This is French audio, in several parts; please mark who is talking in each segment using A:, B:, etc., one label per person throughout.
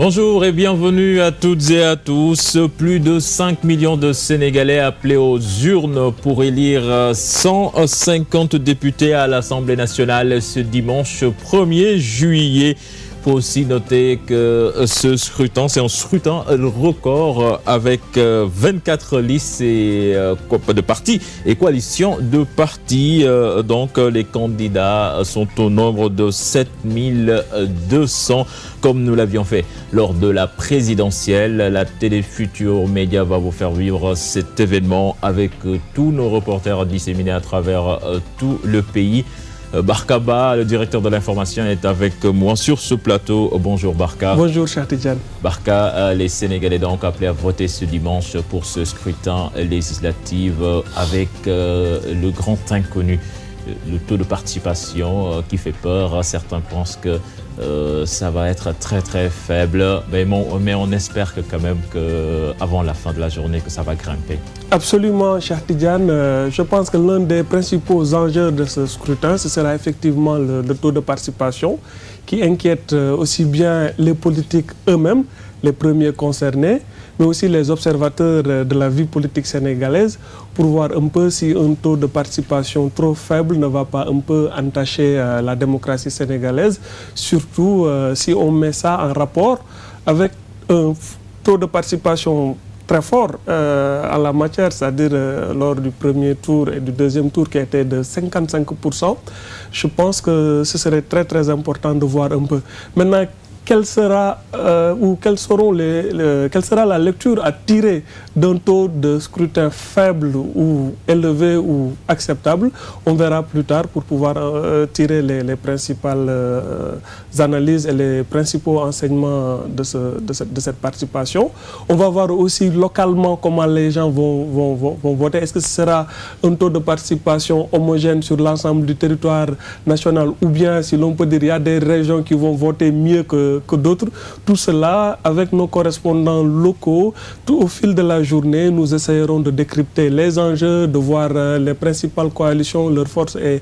A: Bonjour et bienvenue à toutes et à tous. Plus de 5 millions de Sénégalais appelés aux urnes pour élire 150 députés à l'Assemblée nationale ce dimanche 1er juillet. Il faut aussi noter que ce scrutin, c'est un scrutin record avec 24 listes et, de partis et coalitions de partis. Donc les candidats sont au nombre de 7200 comme nous l'avions fait lors de la présidentielle. La télé Futur Média va vous faire vivre cet événement avec tous nos reporters disséminés à travers tout le pays. Barkaba, le directeur de l'information, est avec moi sur ce plateau. Bonjour Barka.
B: Bonjour Chartidiane.
A: Barka, les Sénégalais donc appelés à voter ce dimanche pour ce scrutin législatif avec le grand inconnu, le taux de participation qui fait peur. Certains pensent que ça va être très très faible, mais on espère que quand même qu'avant la fin de la journée que ça va grimper.
B: Absolument, Chartidiane. Je pense que l'un des principaux enjeux de ce scrutin, ce sera effectivement le taux de participation qui inquiète aussi bien les politiques eux-mêmes, les premiers concernés, mais aussi les observateurs de la vie politique sénégalaise pour voir un peu si un taux de participation trop faible ne va pas un peu entacher la démocratie sénégalaise, surtout si on met ça en rapport avec un taux de participation très fort en la matière, c'est-à-dire lors du premier tour et du deuxième tour qui était de 55%. Je pense que ce serait très très important de voir un peu. Maintenant, quelle sera la lecture à tirer d'un taux de scrutin faible ou élevé ou acceptable? On verra plus tard pour pouvoir tirer les principales analyses et les principaux enseignements de cette participation. On va voir aussi localement comment les gens vont voter. Est-ce que ce sera un taux de participation homogène sur l'ensemble du territoire national ou bien, si l'on peut dire, il y a des régions qui vont voter mieux que d'autres? Tout cela, avec nos correspondants locaux, tout au fil de la journée, nous essayerons de décrypter les enjeux, de voir les principales coalitions, leurs forces et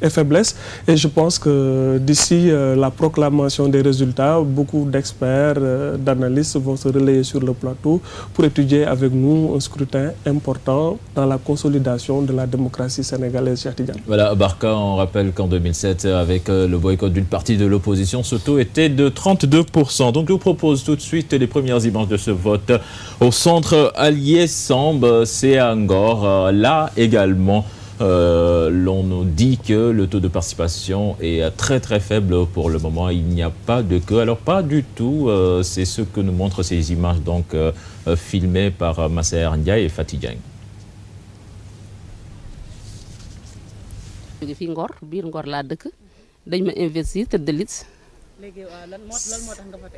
B: faiblesses. Et je pense que d'ici la proclamation des résultats, beaucoup d'experts, d'analystes vont se relayer sur le plateau pour étudier avec nous un scrutin important dans la consolidation de la démocratie sénégalaise.
A: Voilà, Barka, on rappelle qu'en 2007, avec le boycott d'une partie de l'opposition, ce taux était de 32%. Donc je vous propose tout de suite les premières images de ce vote au centre Allié Samb, c'est à Ngor. Là également, l'on nous dit que le taux de participation est très très faible pour le moment. Il n'y a pas de queue. Alors pas du tout, c'est ce que nous montrent ces images donc filmées par Masser Ndiaye et Fatih Diagne.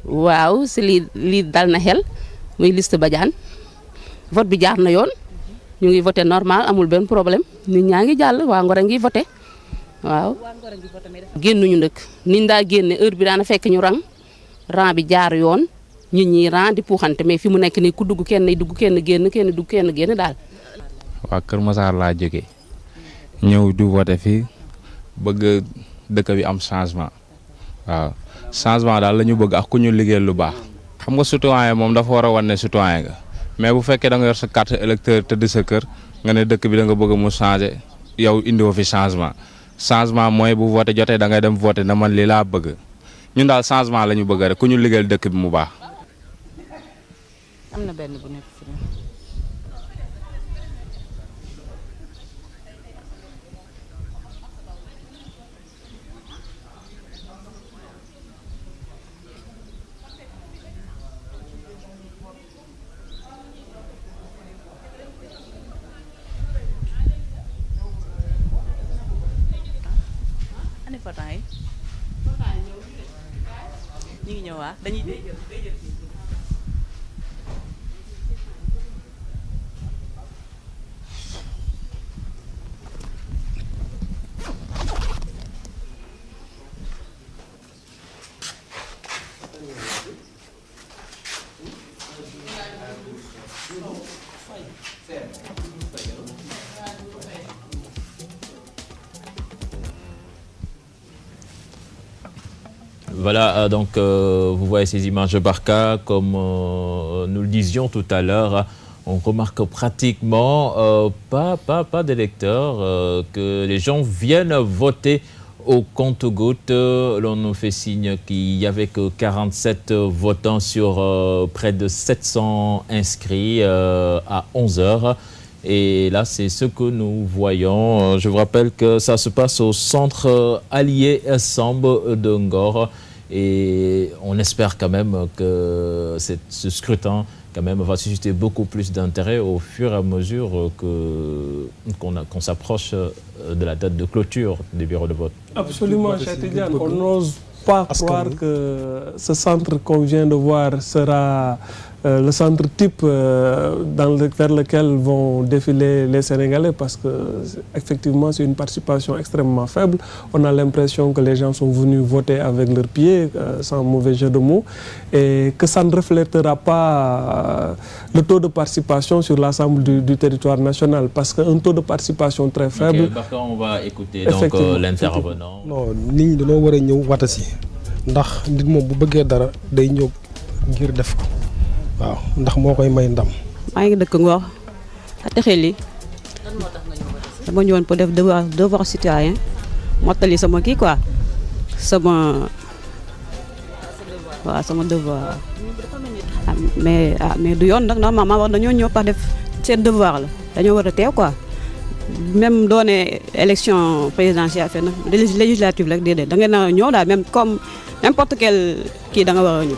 C: waaw si lii dal na xel muy liste Badiane vote bi jaar na yoon ñu ngi voté normal amul benn problème nit ñaa ngi jàll waa Ngor a ngi voté waaw génnuñu nag niñ daa génne heure bi daana fekk ñu rang bi jaar yoon nit ñi rang di puuxante mais fi mu nekk nii ku dugg kenn dugg kenn génn dugg kenn génn daal.
D: waa Kër Massar laa jógee ñëw du voté fii bëgg dëkk bi am changement waaw changement daal la ñu bëgg ak ku ñu liggéeyal lu baax. xam nga citoyen moom dafa war a wan ne citoyen nga mais bu fekkee da nga yor sa carte électeur tëdd sa kër nga ne dëkk bi da nga bëgg mu changer yow indiwoo fi changement mooy bu voté jotee da ngay dem voté na man lii laa bëgg ñun daal changement la ñu bëgg rek ku ñu liggéeyal dëkk bi mu baax.
C: am na benn bu nekk fi ñu ngi ñëw waa dañuy
A: Voilà, donc vous voyez ces images de Barka, comme nous le disions tout à l'heure, on remarque pratiquement pas d'électeurs, que les gens viennent voter au compte-gouttes. L'on nous fait signe qu'il n'y avait que 47 votants sur près de 700 inscrits à 11 heures. Et là, c'est ce que nous voyons. Je vous rappelle que ça se passe au centre allié Samb de Ngor. Et on espère quand même que ce scrutin quand même va susciter beaucoup plus d'intérêt au fur et à mesure qu'on s'approche de la date de clôture des bureaux de vote.
B: Absolument, Cheikh Tidiane. On n'ose pas croire que ce centre qu'on vient de voir sera le centre type vers lequel vont défiler les Sénégalais, parce que effectivement c'est une participation extrêmement faible. On a l'impression que les gens sont venus voter avec leurs pieds, sans mauvais jeu de mots, et que ça ne reflètera pas le taux de participation sur l'ensemble du territoire national, parce qu'un taux de participation très faible...
A: On va écouter donc l'intervenant.
E: Non, nit ñi dañoo war a ñëw wata si ndax nit moom bu bëggee dara day ñëw ngir def ko. waaw ndax moo koy may ndam.
F: maa ngi dëkk Ngor ate xel yi dama ñëwoon pour def devoir citoyen mottali sama kii quoi sama devoir mais du yoon nag normalement war dañoo ñëw par def seen devoir la dañoo war a teew quoi même doone élection présidentielle fait na législative rek déedéet da ngeen a ñëw daal même comme n'importe quel kii da nga war a ñëw.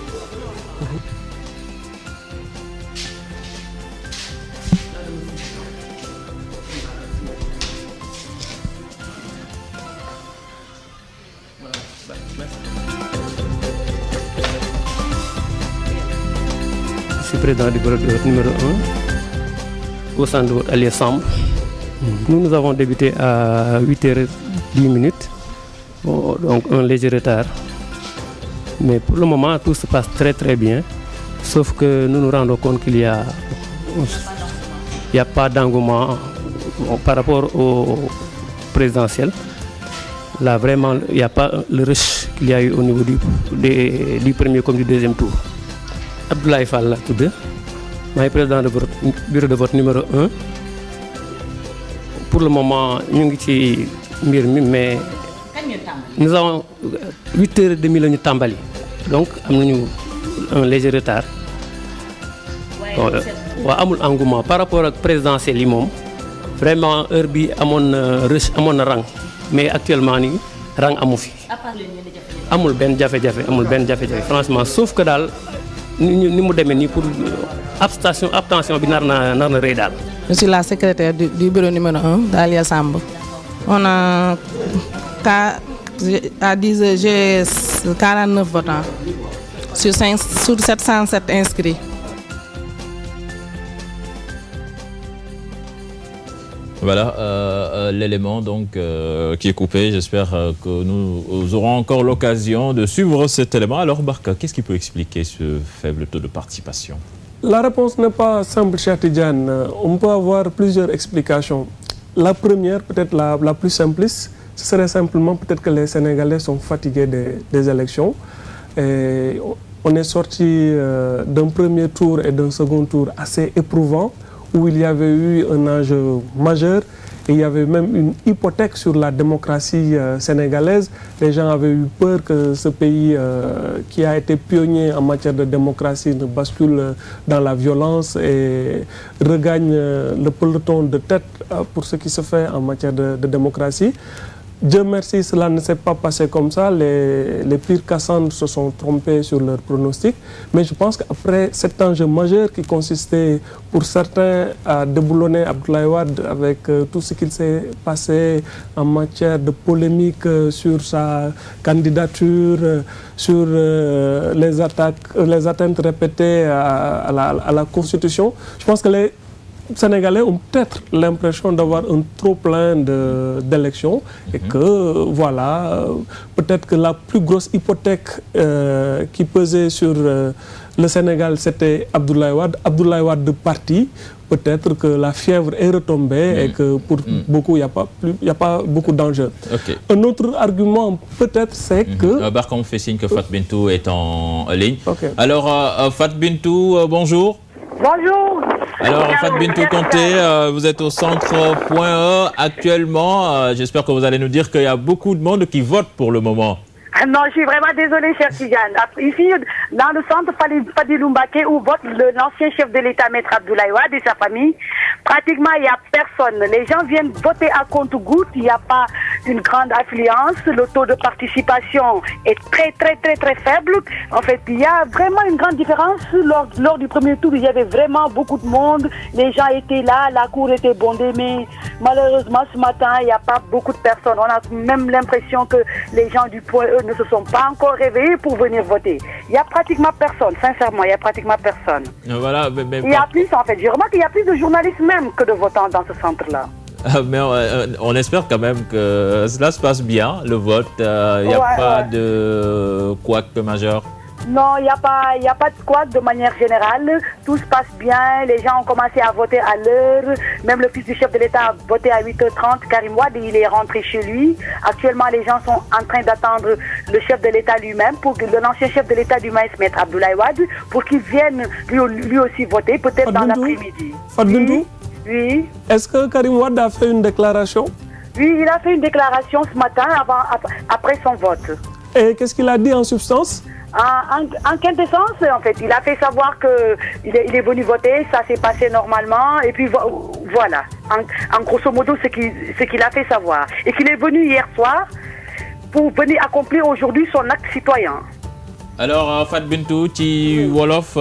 G: Je suis président du bureau de vote numéro 1 au centre de vote allié Samb. Nous avons débuté à 8h10, donc un léger retard. Mais pour le moment, tout se passe très très bien, sauf que nous nous rendons compte qu'il n'y a pas d'engouement par rapport au présidentiel. Là, vraiment, il n'y a pas le rush qu'il y a eu au niveau du premier comme du deuxième tour. Abdoulaye Fall la tudd maay président de bureau de vote numéro 1. Pour le moment ñu ngi ci mbir mi, mais nous avons 8h30 la ñu tàmbali, donc am nañu un léger retard. waaw amul engouement par rapport ak présidentiel yi moom vraiment heure bi amoon na rush, amoon na rang, mais actuellement nii rang amu fi. amul benn jafe-jafe franchement, sauf que daal ni mu demee nii pour abstention bi nar na rëy daal.
H: Je suis la secrétaire du bureau numéro 1 d'Alias Samb. On a à 10 heures, j'ai 49 votants sur 707 inscrits.
A: Voilà l'élément donc qui est coupé. J'espère que nous aurons encore l'occasion de suivre cet élément. Alors Barka, qu'est-ce qui peut expliquer ce faible taux de participation?
B: La réponse n'est pas simple, Cheikh Tidiane. On peut avoir plusieurs explications. La première, peut-être la plus simpliste, ce serait simplement peut-être que les Sénégalais sont fatigués des élections. Et on est sorti d'un premier tour et d'un second tour assez éprouvant, où il y avait eu un enjeu majeur et il y avait même une hypothèque sur la démocratie sénégalaise. Les gens avaient eu peur que ce pays qui a été pionnier en matière de démocratie ne bascule dans la violence et regagne le peloton de tête pour ce qui se fait en matière de démocratie. Dieu merci, cela ne s'est pas passé comme ça. Les pires Cassandres se sont trompés sur leurs pronostics. Mais je pense qu'après cet enjeu majeur qui consistait pour certains à déboulonner Abdoulaye Wade avec tout ce qu'il s'est passé en matière de polémique sur sa candidature, sur les atteintes répétées à la Constitution, je pense que les Sénégalais ont peut-être l'impression d'avoir un trop-plein d'élections et que, voilà, peut-être que la plus grosse hypothèque qui pesait sur le Sénégal, c'était Abdoulaye Wade de parti. peut-être que la fièvre est retombée et que pour beaucoup, il n'y a pas beaucoup d'enjeux.
A: Okay.
B: Un autre argument, peut-être, c'est que...
A: Barcom fait signe que Fat Bintou est en ligne.
B: Okay.
A: Alors, Fat Bintou, bonjour.
I: Bonjour.
A: Alors, Fat Bintou Conté, vous êtes au centre Point E actuellement. J'espère que vous allez nous dire qu'il y a beaucoup de monde qui vote pour le moment.
I: Non, je suis vraiment désolée, cher Tidiane. Ici, dans le centre Fadilou Mbacké, où vote l'ancien chef de l'État, Maître Abdoulaye Wade et sa famille, pratiquement, il n'y a personne. Les gens viennent voter à compte-gouttes. Il n'y a pas une grande affluence. Le taux de participation est très faible. En fait, il y a vraiment une grande différence. Lors du premier tour, il y avait vraiment beaucoup de monde. Les gens étaient là, la cour était bondée, mais malheureusement, ce matin, il n'y a pas beaucoup de personnes. On a même l'impression que les gens du Point E ne se sont pas encore réveillés pour venir voter. Il n'y a pratiquement personne, sincèrement, il n'y a pratiquement personne.
A: Voilà,
I: il y a plus, en fait, je remarque qu'il y a plus de journalistes même que de votants dans ce centre-là.
A: Mais on espère quand même que cela se passe bien, le vote. Il n'y a pas de couac majeur.
I: Non, il n'y a pas de couac de manière générale. Tout se passe bien. Les gens ont commencé à voter à l'heure. Même le fils du chef de l'État a voté à 8h30. Karim Wade, il est rentré chez lui. Actuellement, les gens sont en train d'attendre le chef de l'État lui-même, l'ancien chef de l'État du Maïs, Maître Abdoulaye Wade, pour qu'il vienne lui aussi voter, peut-être dans l'après-midi. Oui.
B: Est-ce que Karim Wade a fait une déclaration?
I: Oui, il a fait une déclaration ce matin, après son vote.
B: Et qu'est-ce qu'il a dit en substance?
I: En quintessence, en fait, il a fait savoir qu'il est venu voter, ça s'est passé normalement, et puis voilà, en grosso modo, ce qu'il a fait savoir. Et qu'il est venu hier soir pour venir accomplir aujourd'hui son acte citoyen.
A: Alors, Fat Bintou, ci wolof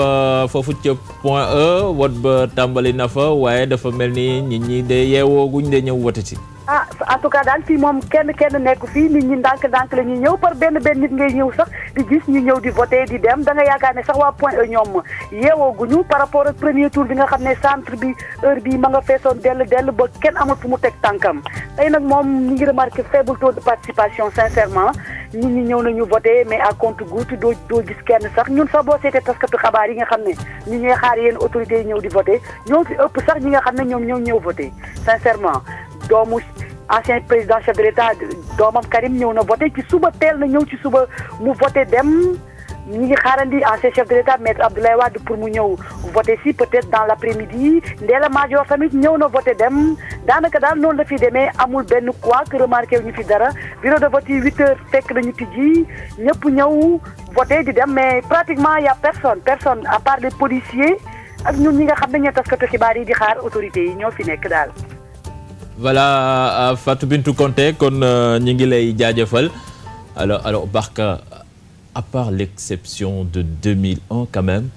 A: foofu ci Point E wot ba tàmbali na fa waaye dafa mel ni nit ñi de yeewoo guñ de ñëw wote ci.
I: En tout cas daal fii moom kenn nekk fii nit ñi ndànk la ñuy ñëw par benn nit ngay ñëw sax di gis ñu ñëw di voter di dem da nga yaakaar ne sax waa Point E ñoom yeewoo guñu par rapport ak premier tour bi nga xam ne centre bi heure bi ma nga feesoon dell ba kenn amul fu mu teg tànkam tey nag moom ñu ngi remarqué faible taux de participation sincèrement nit ñi ñëw nañu voter mais à compte-gouttes doo gis kenn sax ñun sax boo seetee taskatu xabaar yi nga xam ne ñi ñuy xaar yéen autorités yi ñëw di voter ñoo fi ëpp sax ñi nga xam ne ñoom ñëw voter sincèrement doomu ancien président chef de l'État doomam Karim ñëw na voté ci suba teel na ñëw ci suba mu voté dem ñi ngi xaarandi ancien chef de l'État Maître Abdoulaye Wade pour mu ñëw voté si peut-être dans l'après-midi Ndella Madior tamit ñëw na voté dem daanaka daal noonu la fi demee amul benn quoi que remarqué wu ñu fi dara bureau de vote yi 8h fekk nañu tijji ñëpp ñëw voté di dem mais pratiquement y a personne à part les policiers ak ñun ñi nga xam ne ñoo taskatu xibaar yi di xaar autorités yi ñoo fi nekk daal.
A: Voilà, Fatou Bintou Conté kon ñi ngi lay jaajëfal alors Barka, à part l'exception de 2001 quand même,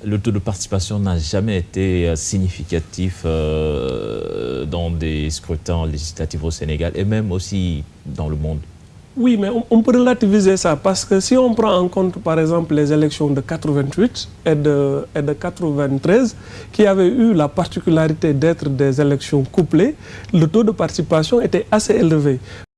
A: le taux de participation n'a jamais été significatif dans des scrutins législatifs au Sénégal et même aussi dans le monde.
B: Oui, mais on peut relativiser ça parce que si on prend en compte par exemple les élections de 88 et de 93 qui avaient eu la particularité d'être des élections couplées, le taux de participation était assez élevé.